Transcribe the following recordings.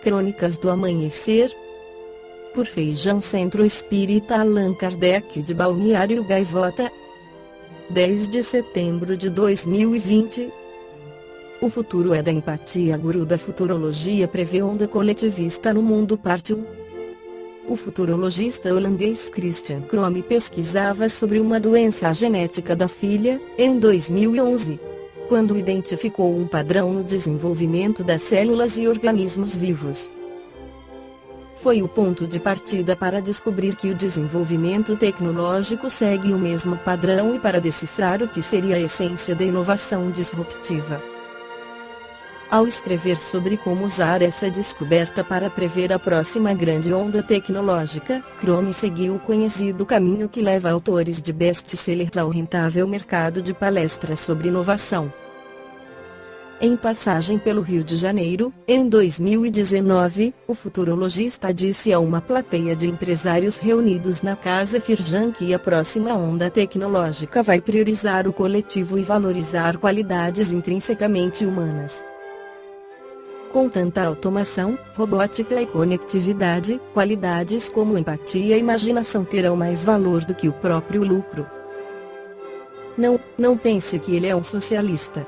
Crônicas do Amanhecer, por Feijão Centro Espírita Allan Kardec de Balneário Gaivota, 10 de setembro de 2020. O futuro é da empatia. Guru da futurologia prevê onda coletivista no mundo. Parte 1. O futurologista holandês Christian Crome pesquisava sobre uma doença genética da filha, em 2011, quando identificou um padrão no desenvolvimento das células e organismos vivos. Foi o ponto de partida para descobrir que o desenvolvimento tecnológico segue o mesmo padrão e para decifrar o que seria a essência da inovação disruptiva. Ao escrever sobre como usar essa descoberta para prever a próxima grande onda tecnológica, Crome seguiu o conhecido caminho que leva autores de best-sellers ao rentável mercado de palestras sobre inovação. Em passagem pelo Rio de Janeiro, em 2019, o futurologista disse a uma plateia de empresários reunidos na Casa Firjan que a próxima onda tecnológica vai priorizar o coletivo e valorizar qualidades intrinsecamente humanas. Com tanta automação, robótica e conectividade, qualidades como empatia e imaginação terão mais valor do que o próprio lucro. Não pense que ele é um socialista.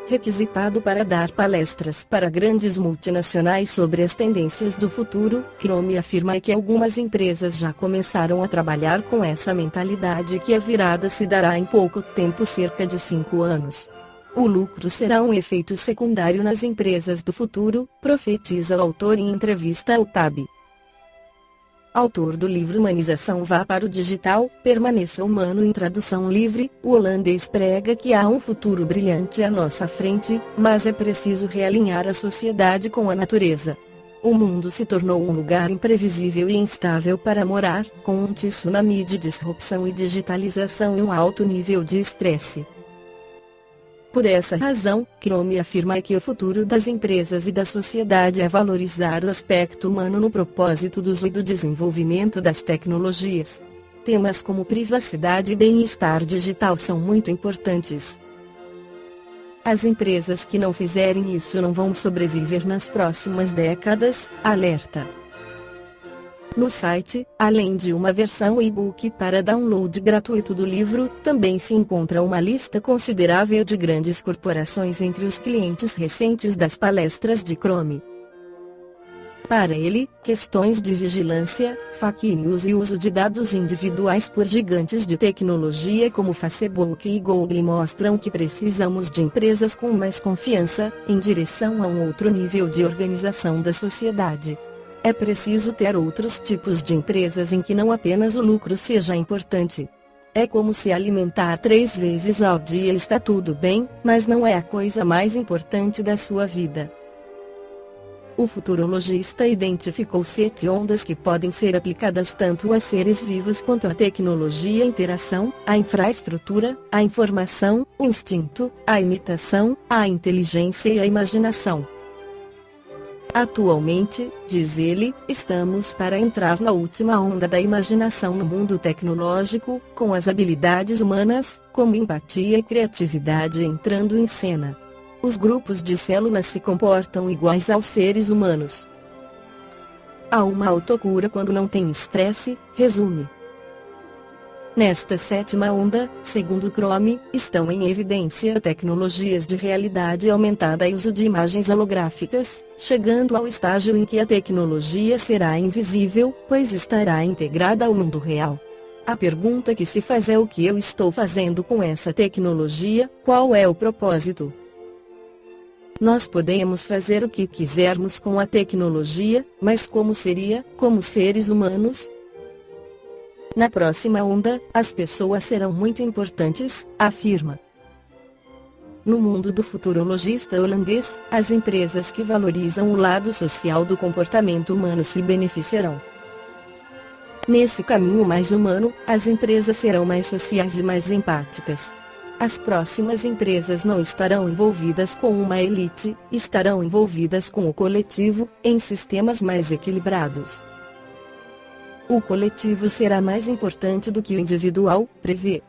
Requisitado para dar palestras para grandes multinacionais sobre as tendências do futuro, Crome afirma que algumas empresas já começaram a trabalhar com essa mentalidade que a virada se dará em pouco tempo, cerca de 5 anos. O lucro será um efeito secundário nas empresas do futuro, profetiza o autor em entrevista ao TAB. Autor do livro Humanização Vá para o Digital, Permaneça Humano em tradução livre, o holandês prega que há um futuro brilhante à nossa frente, mas é preciso realinhar a sociedade com a natureza. O mundo se tornou um lugar imprevisível e instável para morar, com um tsunami de disrupção e digitalização e um alto nível de estresse. Por essa razão, Crome afirma que o futuro das empresas e da sociedade é valorizar o aspecto humano no propósito do uso e do desenvolvimento das tecnologias. Temas como privacidade e bem-estar digital são muito importantes. As empresas que não fizerem isso não vão sobreviver nas próximas décadas, alerta. No site, além de uma versão e-book para download gratuito do livro, também se encontra uma lista considerável de grandes corporações entre os clientes recentes das palestras de Crome. Para ele, questões de vigilância, fake news e uso de dados individuais por gigantes de tecnologia como Facebook e Google mostram que precisamos de empresas com mais confiança, em direção a um outro nível de organização da sociedade. É preciso ter outros tipos de empresas em que não apenas o lucro seja importante. É como se alimentar 3 vezes ao dia está tudo bem, mas não é a coisa mais importante da sua vida. O futurologista identificou 7 ondas que podem ser aplicadas tanto a seres vivos quanto à tecnologia: a interação, a infraestrutura, a informação, o instinto, a imitação, a inteligência e a imaginação. Atualmente, diz ele, estamos para entrar na última onda da imaginação no mundo tecnológico, com as habilidades humanas, como empatia e criatividade entrando em cena. Os grupos de células se comportam iguais aos seres humanos. Há uma autocura quando não tem estresse, resume. Nesta 7ª onda, segundo Crome, estão em evidência tecnologias de realidade aumentada e uso de imagens holográficas, chegando ao estágio em que a tecnologia será invisível, pois estará integrada ao mundo real. A pergunta que se faz é: o que eu estou fazendo com essa tecnologia? Qual é o propósito? Nós podemos fazer o que quisermos com a tecnologia, mas como seria, como seres humanos? Na próxima onda, as pessoas serão muito importantes, afirma. No mundo do futurologista holandês, as empresas que valorizam o lado social do comportamento humano se beneficiarão. Nesse caminho mais humano, as empresas serão mais sociais e mais empáticas. As próximas empresas não estarão envolvidas com uma elite, estarão envolvidas com o coletivo, em sistemas mais equilibrados. O coletivo será mais importante do que o individual, prevê.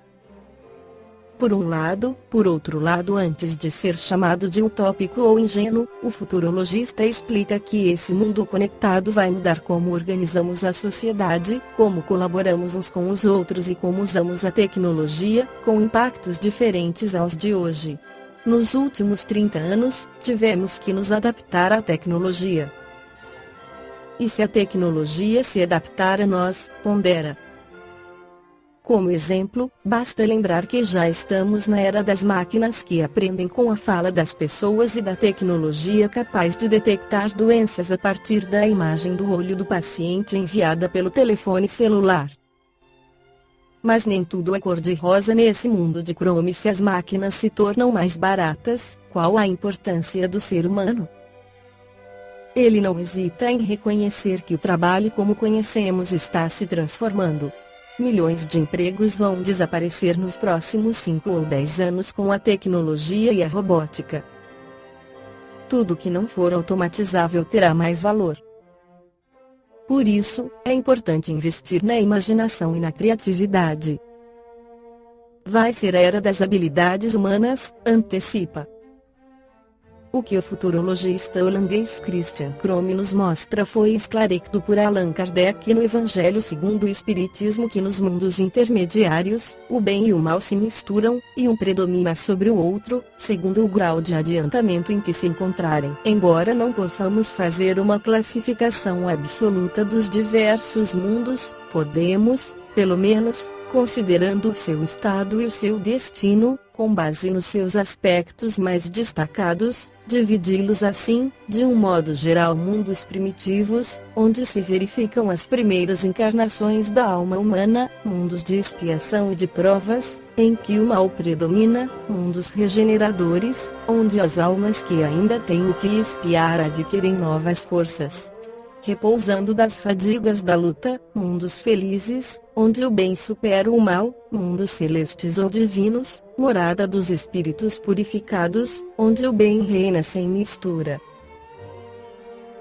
Por outro lado, antes de ser chamado de utópico ou ingênuo, o futurologista explica que esse mundo conectado vai mudar como organizamos a sociedade, como colaboramos uns com os outros e como usamos a tecnologia, com impactos diferentes aos de hoje. Nos últimos 30 anos, tivemos que nos adaptar à tecnologia. E se a tecnologia se adaptar a nós, pondera. Como exemplo, basta lembrar que já estamos na era das máquinas que aprendem com a fala das pessoas e da tecnologia capaz de detectar doenças a partir da imagem do olho do paciente enviada pelo telefone celular. Mas nem tudo é cor-de-rosa nesse mundo de Chrome. Se as máquinas se tornam mais baratas, qual a importância do ser humano? Ele não hesita em reconhecer que o trabalho como conhecemos está se transformando. Milhões de empregos vão desaparecer nos próximos 5 ou 10 anos com a tecnologia e a robótica. Tudo que não for automatizável terá mais valor. Por isso, é importante investir na imaginação e na criatividade. Vai ser a era das habilidades humanas, antecipa. O que o futurologista holandês Christian Chrome nos mostra foi esclarecido por Allan Kardec no Evangelho segundo o Espiritismo, que nos mundos intermediários, o bem e o mal se misturam, e um predomina sobre o outro, segundo o grau de adiantamento em que se encontrarem. Embora não possamos fazer uma classificação absoluta dos diversos mundos, podemos, pelo menos, considerando o seu estado e o seu destino, com base nos seus aspectos mais destacados, dividi-los assim, de um modo geral: mundos primitivos, onde se verificam as primeiras encarnações da alma humana; mundos de expiação e de provas, em que o mal predomina; mundos regeneradores, onde as almas que ainda têm o que expiar adquirem novas forças, repousando das fadigas da luta; mundos felizes, onde o bem supera o mal; mundos celestes ou divinos, morada dos espíritos purificados, onde o bem reina sem mistura.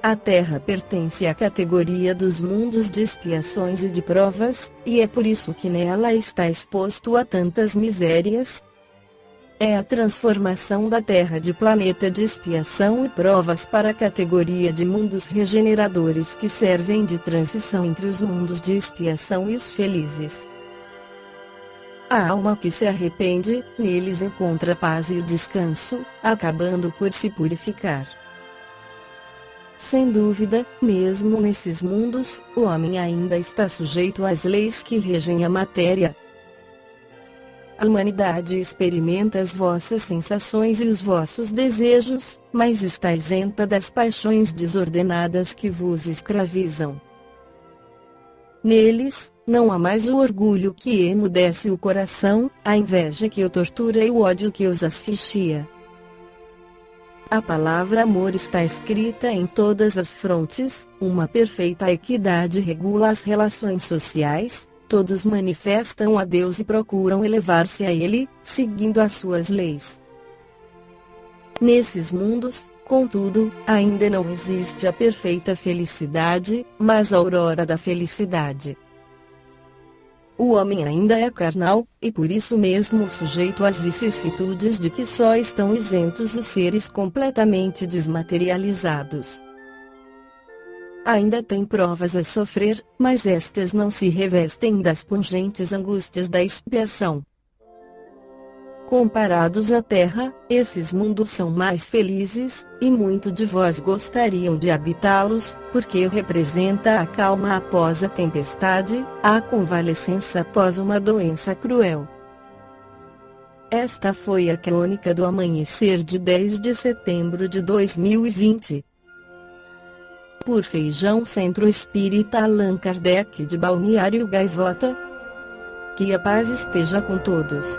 A Terra pertence à categoria dos mundos de expiações e de provas, e é por isso que nela está exposto a tantas misérias. É a transformação da Terra de planeta de expiação e provas para a categoria de mundos regeneradores que servem de transição entre os mundos de expiação e os felizes. A alma que se arrepende, neles encontra paz e o descanso, acabando por se purificar. Sem dúvida, mesmo nesses mundos, o homem ainda está sujeito às leis que regem a matéria. A humanidade experimenta as vossas sensações e os vossos desejos, mas está isenta das paixões desordenadas que vos escravizam. Neles, não há mais o orgulho que emudece o coração, a inveja que o tortura e o ódio que os asfixia. A palavra amor está escrita em todas as frontes, uma perfeita equidade regula as relações sociais. Todos manifestam a Deus e procuram elevar-se a Ele, seguindo as suas leis. Nesses mundos, contudo, ainda não existe a perfeita felicidade, mas a aurora da felicidade. O homem ainda é carnal, e por isso mesmo sujeito às vicissitudes de que só estão isentos os seres completamente desmaterializados. Ainda tem provas a sofrer, mas estas não se revestem das pungentes angústias da expiação. Comparados à Terra, esses mundos são mais felizes, e muito de vós gostariam de habitá-los, porque representa a calma após a tempestade, a convalescença após uma doença cruel. Esta foi a crônica do amanhecer de 10 de setembro de 2020. Por Feijão Centro Espírita Allan Kardec de Balneário Gaivota. Que a paz esteja com todos.